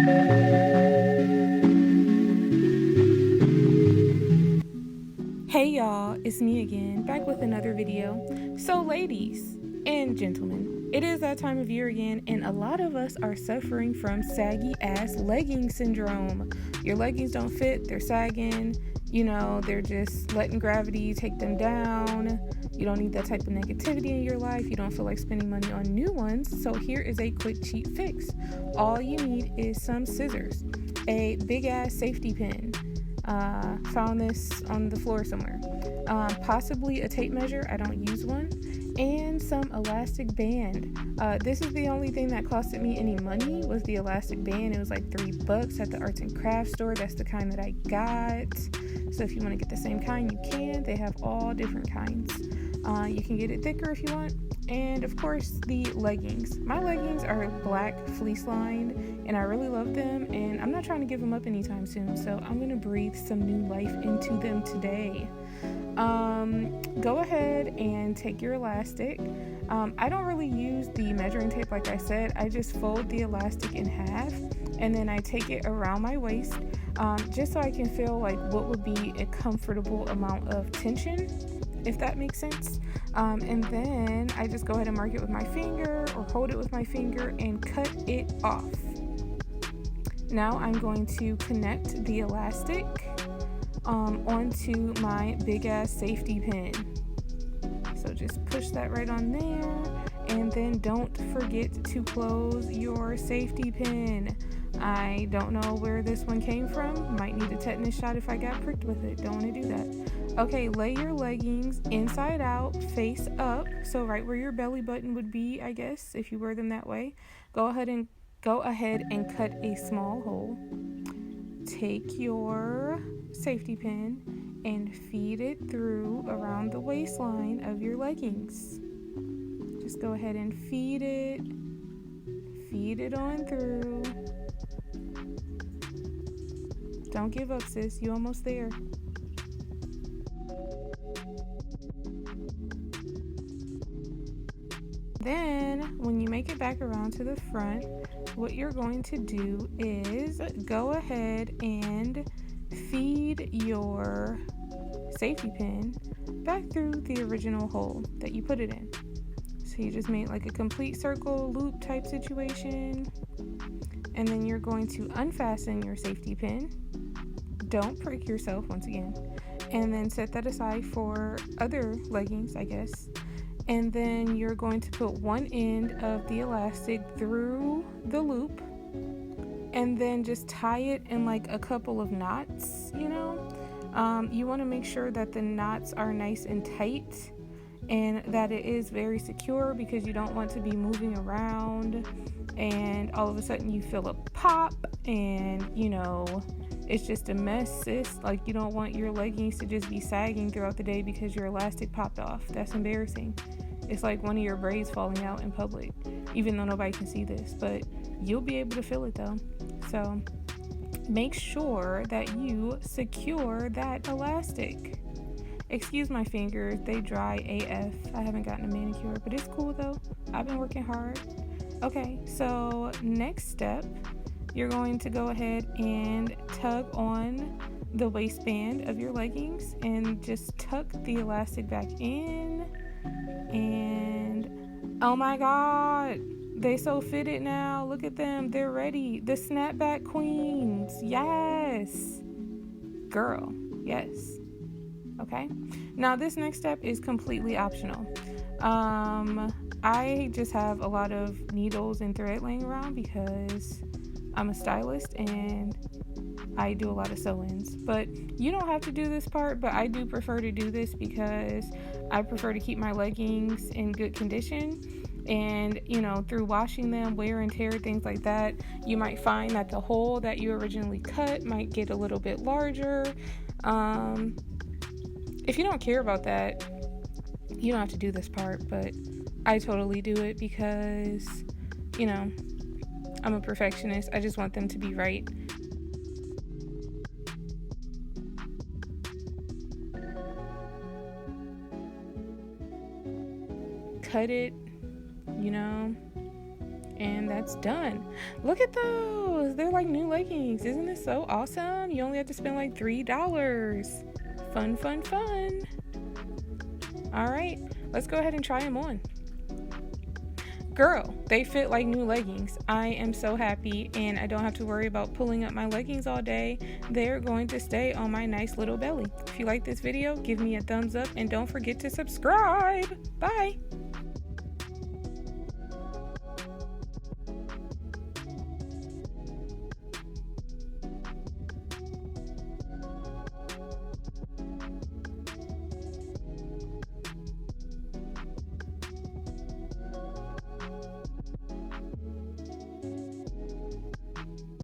Hey y'all, it's me again, back with another video. So ladies and gentlemen, it is that time of year again, and a lot of us are suffering from saggy ass legging syndrome. Your leggings don't fit, they're sagging, they're just letting gravity take them down. You don't need that type of negativity in your life. You don't feel like spending money on new ones. So here is a quick cheap fix. All you need is some scissors, a big ass safety pin. Found this on the floor somewhere. Possibly a tape measure, I don't use one, and some elastic band. This is the only thing that costed me any money was the elastic band. It was like $3 at the arts and crafts store. That's the kind that I got. So if you want to get the same kind, you can. They have all different kinds. You can get it thicker if you want. And of course, the leggings. My leggings are black fleece-lined, and I really love them, and I'm not trying to give them up anytime soon, so I'm going to breathe some new life into them today. Go ahead and take your elastic. I don't really use the measuring tape like I said. I just fold the elastic in half, and then I take it around my waist, just so I can feel like what would be a comfortable amount of tension, if that makes sense. And then I just go ahead and mark it with my finger or hold it with my finger and cut it off. Now I'm going to connect the elastic onto my big ass safety pin. So just push that right on there, and then don't forget to close your safety pin. I don't know where this one came from. Might need a tetanus shot if I got pricked with it. Don't want to do that. Okay, lay your leggings inside out, face up, so right where your belly button would be, I guess, if you wear them that way. Go ahead and cut a small hole. Take your safety pin and feed it through around the waistline of your leggings. Just go ahead and feed it on through. Don't give up, sis. You're almost there. Then, when you make it back around to the front, what you're going to do is go ahead and feed your safety pin back through the original hole that you put it in. So you just made like a complete circle loop type situation. And then you're going to unfasten your safety pin. Don't prick yourself once again. And then set that aside for other leggings, I guess. And then you're going to put one end of the elastic through the loop, and then just tie it in like a couple of knots. You want to make sure that the knots are nice and tight and that it is very secure, because you don't want to be moving around and all of a sudden you feel a pop and it's just a mess, sis. Like, you don't want your leggings to just be sagging throughout the day because your elastic popped off. That's embarrassing. It's like one of your braids falling out in public, even though nobody can see this, but you'll be able to feel it though. So make sure that you secure that elastic. Excuse my fingers, they dry AF. I haven't gotten a manicure, but it's cool though. I've been working hard. Okay, so next step, you're going to go ahead and tug on the waistband of your leggings and just tuck the elastic back in. And oh my god, they so fitted now. Look at them, they're ready. The snapback queens. Yes, girl, yes. Okay, now this next step is completely optional. I just have a lot of needles and thread laying around because I'm a stylist and I do a lot of sew-ins. But you don't have to do this part, but I do prefer to do this because I prefer to keep my leggings in good condition. And through washing them, wear and tear, things like that, you might find that the hole that you originally cut might get a little bit larger. If you don't care about that, you don't have to do this part, but I totally do it because I'm a perfectionist. I just want them to be right. Cut it, and that's done. Look at those. They're like new leggings. Isn't this so awesome? You only have to spend like $3. Fun, fun, fun. All right, let's go ahead and try them on. Girl, they fit like new leggings. I am so happy, and I don't have to worry about pulling up my leggings all day. They're going to stay on my nice little belly. If you like this video, give me a thumbs up and don't forget to subscribe. Bye.